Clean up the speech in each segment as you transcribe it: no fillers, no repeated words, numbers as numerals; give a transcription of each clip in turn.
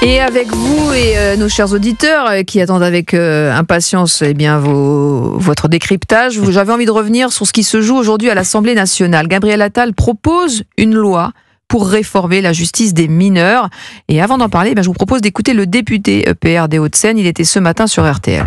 Et avec vous et nos chers auditeurs qui attendent avec impatience votre décryptage, j'avais envie de revenir sur ce qui se joue aujourd'hui à l'Assemblée nationale. Gabriel Attal propose une loi pour réformer la justice des mineurs. Et avant d'en parler, je vous propose d'écouter le député PR des Hauts-de-Seine. Il était ce matin sur RTL.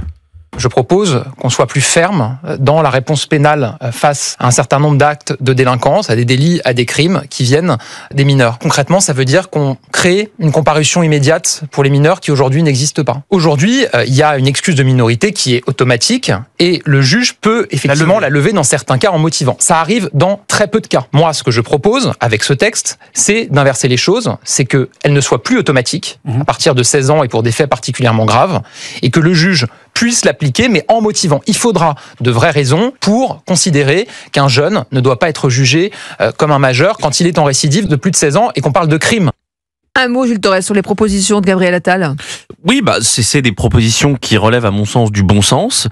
Je propose qu'on soit plus ferme dans la réponse pénale face à un certain nombre d'actes de délinquance, à des délits, à des crimes qui viennent des mineurs. Concrètement, ça veut dire qu'on crée une comparution immédiate pour les mineurs qui aujourd'hui n'existe pas. Aujourd'hui, il y a une excuse de minorité qui est automatique et le juge peut effectivement la lever dans certains cas en motivant. Ça arrive dans très peu de cas. Moi, ce que je propose avec ce texte, c'est d'inverser les choses, c'est qu'elle ne soit plus automatique à partir de 16 ans et pour des faits particulièrement graves et que le juge puisse l'appliquer, mais en motivant. Il faudra de vraies raisons pour considérer qu'un jeune ne doit pas être jugé comme un majeur quand il est en récidive de plus de 16 ans et qu'on parle de crime. Un mot, Jules Torres, sur les propositions de Gabriel Attal. Oui, c'est des propositions qui relèvent à mon sens du bon sens,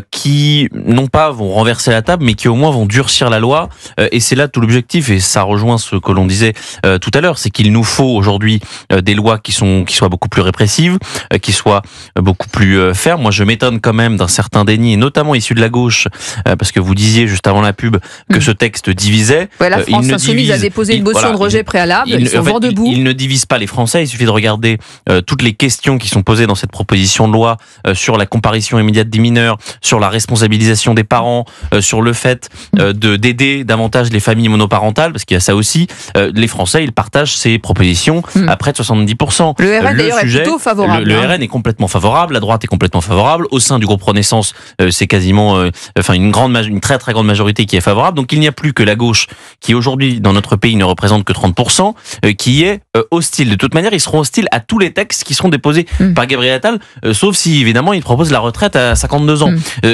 qui non pas vont renverser la table, mais qui au moins vont durcir la loi. Et c'est là tout l'objectif, et ça rejoint ce que l'on disait tout à l'heure, c'est qu'il nous faut aujourd'hui des lois qui soient beaucoup plus répressives, qui soient beaucoup plus fermes. Moi, je m'étonne quand même d'un certain déni, et notamment issu de la gauche, parce que vous disiez juste avant la pub que ce texte divisait. Ouais, la France Insoumise a déposé une motion de rejet préalable. Ils sont vent debout. Il ne divise pas les Français. Il suffit de regarder toutes les questions qui sont posées dans cette proposition de loi sur la comparution immédiate des mineurs, sur la responsabilisation des parents, sur le fait d'aider davantage les familles monoparentales, parce qu'il y a ça aussi. Les Français, ils partagent ces propositions à près de 70%. Le RN d'ailleurs est plutôt favorable. Le RN est complètement favorable, la droite est complètement favorable. Au sein du groupe Renaissance, c'est quasiment une très très grande majorité qui est favorable. Donc il n'y a plus que la gauche qui aujourd'hui dans notre pays ne représente que 30%, qui est hostile. De toute manière, ils seront hostiles à tous les textes qui seront déposés par Gabriel Attal, sauf si évidemment il propose la retraite à 52 ans.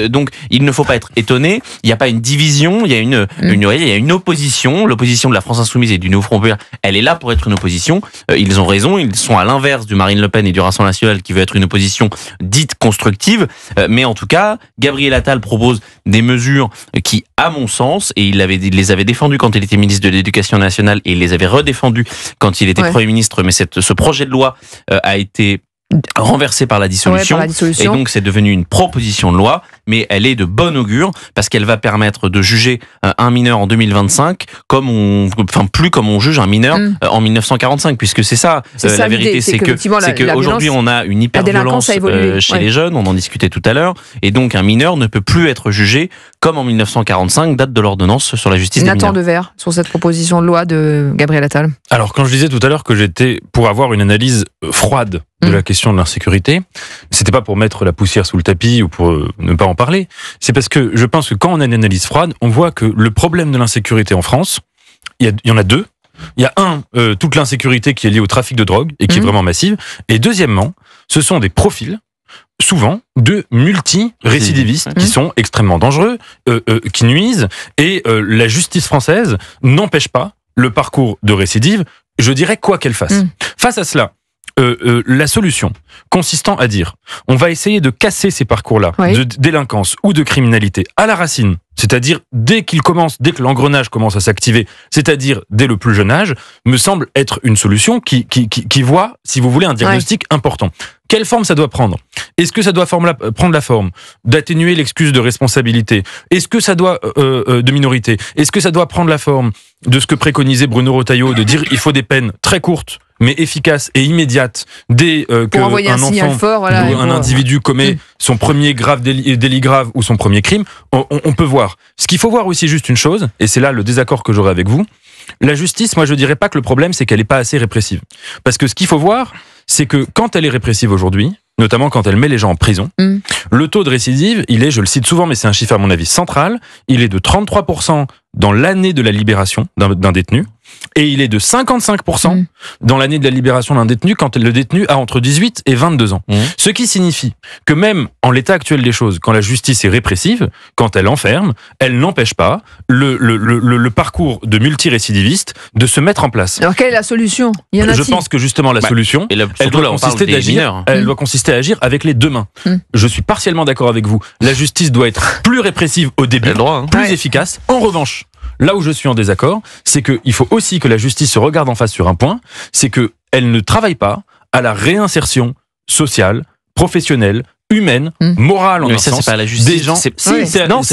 Donc il ne faut pas être étonné. Il n'y a pas une division, il y a une opposition. L'opposition de la France Insoumise et du Nouveau Front Populaire, elle est là pour être une opposition. Ils ont raison, ils sont à l'inverse du Marine Le Pen et du Rassemblement national qui veut être une opposition dite constructive. Mais en tout cas, Gabriel Attal propose des mesures qui, à mon sens, et il les avait défendues quand il était ministre de l'Éducation nationale et il les avait redéfendues quand il était Premier ministre, mais ce projet de loi a été renversé par la dissolution. Et donc c'est devenu une proposition de loi, mais elle est de bon augure parce qu'elle va permettre de juger un mineur en 2025 plus comme on juge un mineur en 1945, puisque c'est ça la vérité, c'est que aujourd'hui on a une hyperviolence chez les jeunes, on en discutait tout à l'heure, et donc un mineur ne peut plus être jugé comme en 1945, date de l'ordonnance sur la justice des mineurs. Nathan Devers, sur cette proposition de loi de Gabriel Attal. Alors quand je disais tout à l'heure que j'étais pour avoir une analyse froide de la question de l'insécurité, c'était pas pour mettre la poussière sous le tapis ou pour ne pas en parler, c'est parce que je pense que quand on a une analyse froide, on voit que le problème de l'insécurité en France, il y en a deux. Il y a toute l'insécurité qui est liée au trafic de drogue et qui est vraiment massive, et deuxièmement, ce sont des profils souvent de multi-récidivistes qui sont extrêmement dangereux, qui nuisent, et la justice française n'empêche pas le parcours de récidive, je dirais quoi qu'elle fasse. Face à cela, la solution consistant à dire on va essayer de casser ces parcours-là de délinquance ou de criminalité à la racine, c'est-à-dire dès que l'engrenage commence à s'activer, c'est-à-dire dès le plus jeune âge, me semble être une solution qui voit, si vous voulez, un diagnostic important. Quelle forme ça doit prendre ? Est-ce que ça doit prendre la forme d'atténuer l'excuse de responsabilité ? Est-ce que ça doit de minorité ? Est-ce que ça doit prendre la forme de ce que préconisait Bruno Retailleau, de dire il faut des peines très courtes mais efficaces et immédiates dès qu'un enfant ou un individu commet son premier délit grave ou son premier crime, on peut voir. Ce qu'il faut voir aussi juste une chose, et c'est là le désaccord que j'aurai avec vous, la justice, moi je dirais pas que le problème c'est qu'elle est pas assez répressive. Parce que ce qu'il faut voir, c'est que quand elle est répressive aujourd'hui, notamment quand elle met les gens en prison, le taux de récidive, il est, je le cite souvent, mais c'est un chiffre à mon avis central, il est de 33% dans l'année de la libération d'un détenu, et il est de 55% dans l'année de la libération d'un détenu quand le détenu a entre 18 et 22 ans. Ce qui signifie que même en l'état actuel des choses, quand la justice est répressive, quand elle enferme, elle n'empêche pas le parcours de multirécidivistes de se mettre en place. Alors quelle est la solution ? Je pense que justement la solution, elle doit consister à agir avec les deux mains. Je suis partiellement d'accord avec vous. La justice doit être plus répressive au début, plus efficace. En revanche, là où je suis en désaccord, c'est qu'il faut aussi que la justice se regarde en face sur un point, c'est qu'elle ne travaille pas à la réinsertion sociale, professionnelle, humaine, morale en un ça, sens. c'est pas la justice. Des gens, c'est si,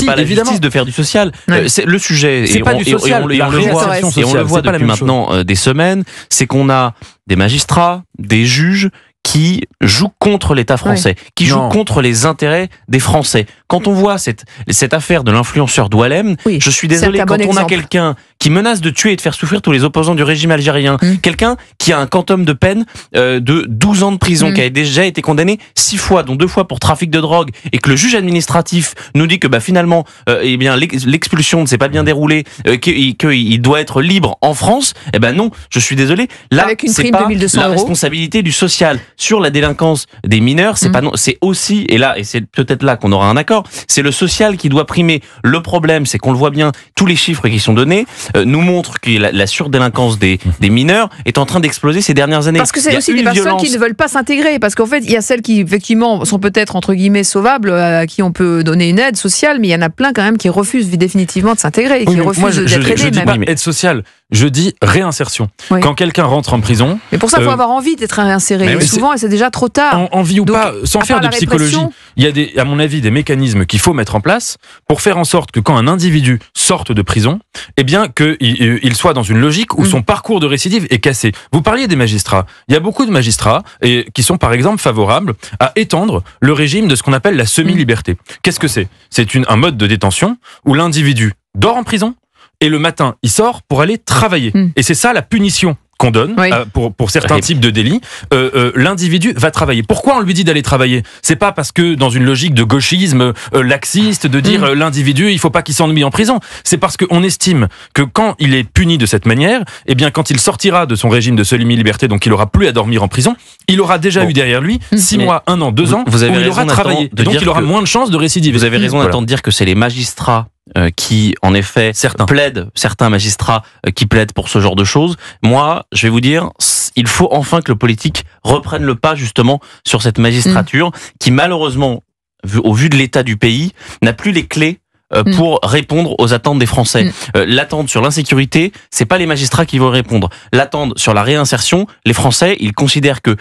pas la évidemment. justice de faire du social. Ouais. C'est le sujet. C'est pas du social, on la le voit, réinsertion et on le sociale, voit c'est pas la depuis même chose. maintenant des semaines. C'est qu'on a des magistrats, des juges qui jouent contre l'État français, qui jouent contre les intérêts des Français. Quand on voit cette affaire de l'influenceur Doualem, je suis désolé, quand on a quelqu'un qui menace de tuer et de faire souffrir tous les opposants du régime algérien, quelqu'un qui a un quantum de peine de 12 ans de prison, qui a déjà été condamné 6 fois, dont 2 fois pour trafic de drogue, et que le juge administratif nous dit que finalement, eh bien l'expulsion ne s'est pas bien déroulée, qu'il doit être libre en France, eh ben non, je suis désolé. Là, avec une c'est prime pas de 1 200 la €. responsabilité du social sur la délinquance des mineurs, c'est pas non, c'est aussi, et c'est peut-être là qu'on aura un accord, c'est le social qui doit primer. Le problème, c'est qu'on le voit bien, tous les chiffres qui sont donnés nous montrent que la surdélinquance des mineurs est en train d'exploser ces dernières années. Parce que c'est aussi des personnes qui ne veulent pas s'intégrer, parce qu'en fait, il y a celles qui, effectivement, sont peut-être, entre guillemets, sauvables, à qui on peut donner une aide sociale, mais il y en a plein quand même qui refusent définitivement de s'intégrer, et qui refusent d'être aidés. Je dis pas aide sociale, je dis réinsertion. Oui. Quand quelqu'un rentre en prison... Mais pour ça, il faut avoir envie d'être réinséré. Mais souvent, c'est déjà trop tard. Envie ou Donc, pas, sans faire de psychologie, il y a à mon avis, des mécanismes qu'il faut mettre en place pour faire en sorte que quand un individu sorte de prison, eh bien, qu'il soit dans une logique où son parcours de récidive est cassé. Vous parliez des magistrats. Il y a beaucoup de magistrats qui sont, par exemple, favorables à étendre le régime de ce qu'on appelle la semi-liberté. Qu'est-ce que c'est ? C'est un mode de détention où l'individu dort en prison et le matin, il sort pour aller travailler. Et c'est ça la punition qu'on donne pour certains types de délits. L'individu va travailler. Pourquoi on lui dit d'aller travailler ? C'est pas parce que dans une logique de gauchisme laxiste de dire l'individu, il faut pas qu'il s'ennuie en prison. C'est parce qu'on estime que quand il est puni de cette manière, eh bien quand il sortira de son régime de semi-liberté, donc il aura plus à dormir en prison, il aura déjà eu derrière lui 6 mois, 1 an, 2 ans où il aura travaillé. Et donc il aura moins de chances de récidiver. Vous avez raison Nathan de dire que c'est les magistrats qui, en effet, certains magistrats qui plaident pour ce genre de choses. Moi, je vais vous dire, il faut enfin que le politique reprenne le pas justement sur cette magistrature qui, malheureusement, au vu de l'état du pays, n'a plus les clés pour répondre aux attentes des Français. L'attente sur l'insécurité, c'est pas les magistrats qui vont répondre. L'attente sur la réinsertion, les Français, ils considèrent que,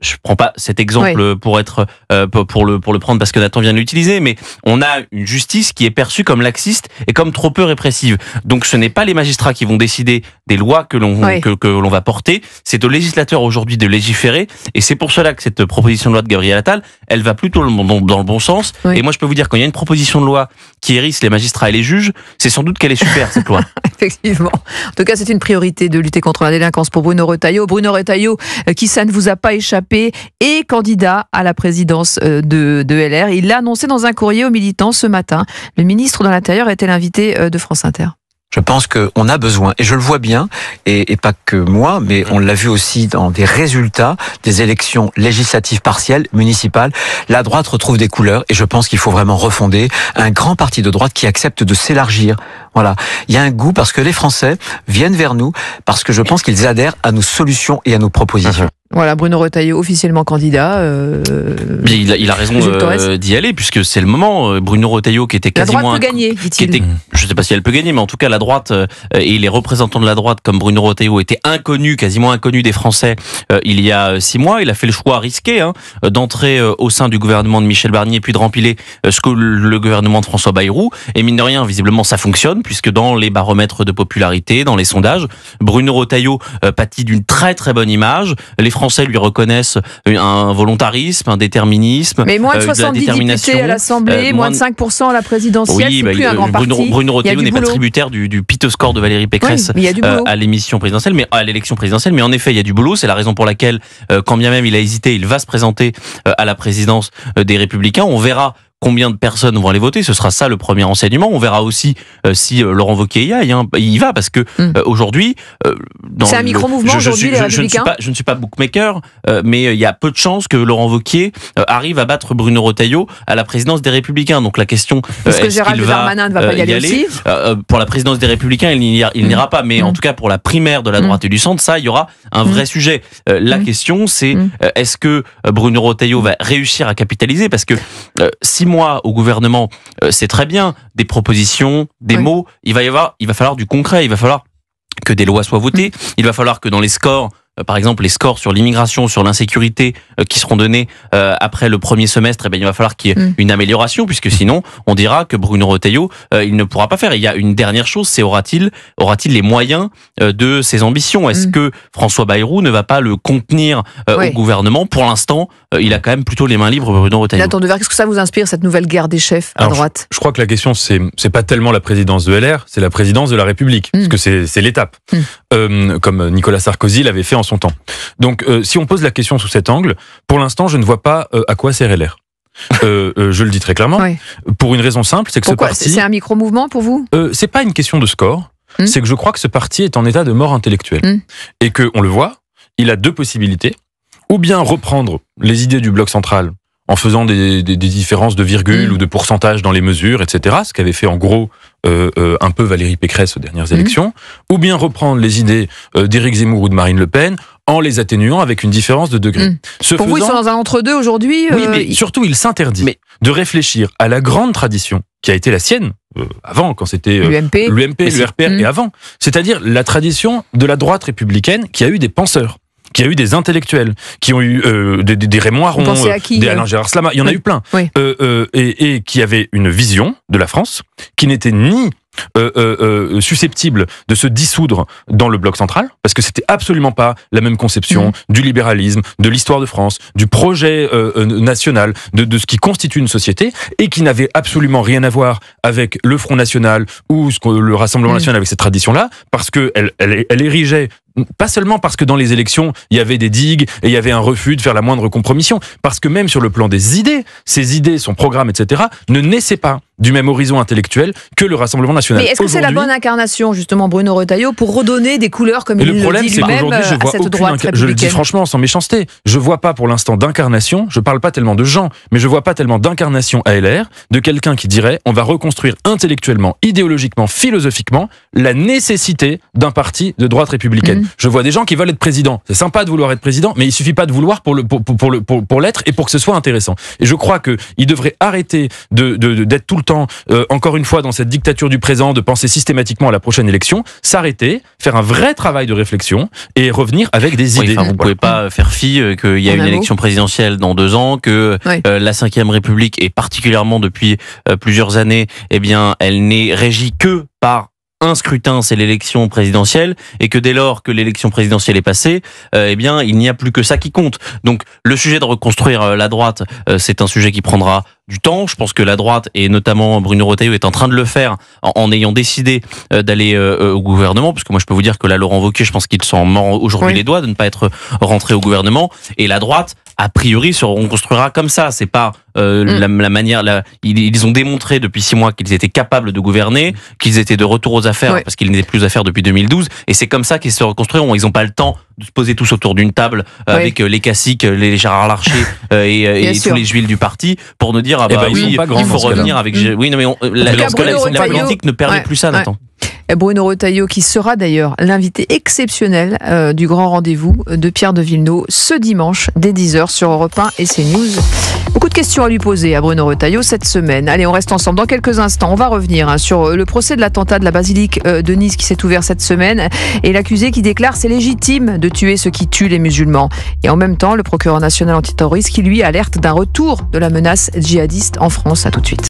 je prends pas cet exemple pour le prendre parce que Nathan vient de l'utiliser, mais on a une justice qui est perçue comme laxiste et comme trop peu répressive. Donc ce n'est pas les magistrats qui vont décider des lois que l'on va porter, c'est au législateur aujourd'hui de légiférer, et c'est pour cela que cette proposition de loi de Gabriel Attal, elle va plutôt dans le bon sens. Et moi je peux vous dire, quand il y a une proposition de loi qui hérisse les magistrats et les juges, c'est sans doute qu'elle est super cette loi. Effectivement. En tout cas, c'est une priorité de lutter contre la délinquance pour Bruno Retailleau. Bruno Retailleau, qui ça ne vous a pas échappé, est candidat à la présidence de LR. Il l'a annoncé dans un courrier aux militants ce matin. Le ministre de l'Intérieur était l'invité de France Inter. Je pense qu'on a besoin, et je le vois bien, et pas que moi, mais on l'a vu aussi dans des résultats des élections législatives partielles, municipales. La droite retrouve des couleurs, et je pense qu'il faut vraiment refonder un grand parti de droite qui accepte de s'élargir. Voilà. Il y a un goût parce que les Français viennent vers nous, parce que je pense qu'ils adhèrent à nos solutions et à nos propositions. Voilà, Bruno Retailleau, officiellement candidat. Il a raison d'y aller, puisque c'est le moment. Bruno Retailleau, qui était quasiment... La droite peut gagner, dit-il. Je ne sais pas si elle peut gagner, mais en tout cas, la droite et les représentants de la droite, comme Bruno Retailleau, étaient quasiment inconnus des Français il y a 6 mois. Il a fait le choix risqué d'entrer au sein du gouvernement de Michel Barnier, puis de rempiler ce que le gouvernement de François Bayrou. Et mine de rien, visiblement, ça fonctionne, puisque dans les baromètres de popularité, dans les sondages, Bruno Retailleau pâtit d'une très très bonne image. Les Français lui reconnaissent un volontarisme, un déterminisme. Mais moins de 70 députés à l'Assemblée, moins de 5% à la présidentielle, c'est plus un grand parti. Bruno Retailleau n'est pas tributaire du piteux score de Valérie Pécresse à l'élection présidentielle, à l'élection présidentielle. Mais en effet, il y a du boulot. C'est la raison pour laquelle, quand bien même il a hésité, il va se présenter à la présidence des Républicains. On verra combien de personnes vont aller voter. Ce sera ça le premier renseignement. On verra aussi si Laurent Wauquiez y va, parce que aujourd'hui... c'est un micro-mouvement aujourd'hui, les Républicains. Je ne suis pas bookmaker, mais il y a peu de chances que Laurent Wauquiez arrive à battre Bruno Retailleau à la présidence des Républicains. Donc la question... Est-ce que Gérald Darmanin ne va pas y aller aussi pour la présidence des Républicains, il n'ira pas. Mais en tout cas, pour la primaire de la droite et du centre, ça, il y aura un vrai sujet. La question, c'est est-ce que Bruno Retailleau va réussir à capitaliser ? Parce que 6 mois au gouvernement, c'est très bien, des propositions, des mots, il va falloir du concret, il va falloir que des lois soient votées, il va falloir que dans les scores par exemple, les scores sur l'immigration, sur l'insécurité qui seront donnés après le premier semestre, il va falloir qu'il y ait une amélioration, puisque sinon, on dira que Bruno Retailleau, il ne pourra pas faire. Et il y a une dernière chose, c'est aura-t-il les moyens de ses ambitions? Est-ce que François Bayrou ne va pas le contenir au gouvernement? Pour l'instant, il a quand même plutôt les mains libres, Bruno Retailleau. Nathan Devers, qu'est-ce que ça vous inspire, cette nouvelle guerre des chefs à droite? Je crois que la question, c'est pas tellement la présidence de LR, c'est la présidence de la République, parce que c'est l'étape, comme Nicolas Sarkozy l'avait fait en son temps. Donc, si on pose la question sous cet angle, pour l'instant, je ne vois pas à quoi sert LR. Je le dis très clairement, pour une raison simple, c'est que Pourquoi? ce parti... C'est un micro-mouvement pour vous? C'est pas une question de score, c'est que je crois que ce parti est en état de mort intellectuelle. Et que, on le voit, il a deux possibilités. Ou bien reprendre les idées du bloc central en faisant des différences de virgule ou de pourcentage dans les mesures, etc. Ce qu'avait fait en gros un peu Valérie Pécresse aux dernières élections. Ou bien reprendre les idées d'Éric Zemmour ou de Marine Le Pen en les atténuant avec une différence de degré. Pour vous, ils sont dans un entre-deux aujourd'hui. Oui, mais surtout, il s'interdit de réfléchir à la grande tradition qui a été la sienne avant, quand c'était l'UMP, l'URPR et avant. C'est-à-dire la tradition de la droite républicaine qui a eu des penseurs, qui a eu des intellectuels, qui ont eu des Raymond Aron, des Alain Gérard Slama, il y en a eu plein, et qui avaient une vision de la France qui n'était ni susceptible de se dissoudre dans le bloc central, parce que c'était absolument pas la même conception du libéralisme, de l'histoire de France, du projet national, de ce qui constitue une société, et qui n'avait absolument rien à voir avec le Front National ou le Rassemblement National avec cette tradition-là, parce que elle érigeait, pas seulement parce que dans les élections, il y avait des digues et il y avait un refus de faire la moindre compromission, parce que même sur le plan des idées, ses idées, son programme, etc., ne naissaient pas du même horizon intellectuel que le Rassemblement National. Mais est-ce que c'est la bonne incarnation, justement, Bruno Retailleau, pour redonner des couleurs, comme il le dit lui-même, à cette droite républicaine? Je le dis franchement, sans méchanceté, je vois pas pour l'instant d'incarnation, je parle pas tellement de gens, mais je vois pas tellement d'incarnation à LR, de quelqu'un qui dirait, on va reconstruire intellectuellement, idéologiquement, philosophiquement, la nécessité d'un parti de droite républicaine. Je vois des gens qui veulent être président. C'est sympa de vouloir être président, mais il suffit pas de vouloir pour l'être et pour que ce soit intéressant. Et je crois que il devrait arrêter d'être tout le temps, encore une fois, dans cette dictature du présent, de penser systématiquement à la prochaine élection, s'arrêter, faire un vrai travail de réflexion et revenir avec des idées. Vous pouvez pas faire fi qu'il y a une élection présidentielle dans 2 ans, que la Ve République, et particulièrement depuis plusieurs années, eh bien, elle n'est régie que par un scrutin, c'est l'élection présidentielle, et que dès lors que l'élection présidentielle est passée, eh bien, il n'y a plus que ça qui compte. Donc, le sujet de reconstruire la droite, c'est un sujet qui prendra du temps. Je pense que la droite, et notamment Bruno Retailleau, est en train de le faire en ayant décidé d'aller au gouvernement, parce que moi, je peux vous dire que là, Laurent Wauquiez, je pense qu'il s'en mord aujourd'hui les doigts de ne pas être rentré au gouvernement, et la droite, a priori, se reconstruira comme ça. C'est pas la manière. Ils ont démontré depuis 6 mois qu'ils étaient capables de gouverner, qu'ils étaient de retour aux affaires parce qu'ils n'étaient plus aux affaires depuis 2012. Et c'est comme ça qu'ils se reconstruiront. Ils n'ont pas le temps de se poser tous autour d'une table avec les caciques, les Gérard Larcher et tous les juifs du parti pour nous dire il faut revenir avec. Oui, non mais la politique ne permet plus ça, Nathan. Bruno Retailleau, qui sera d'ailleurs l'invité exceptionnel du grand rendez-vous de Pierre de Villeneuve ce dimanche dès 10h sur Europe 1 et CNews. Beaucoup de questions à lui poser à Bruno Retailleau cette semaine. Allez, on reste ensemble dans quelques instants. On va revenir sur le procès de l'attentat de la basilique de Nice qui s'est ouvert cette semaine, et l'accusé qui déclare c'est légitime de tuer ceux qui tuent les musulmans. Et en même temps, le procureur national antiterroriste qui lui alerte d'un retour de la menace djihadiste en France. À tout de suite.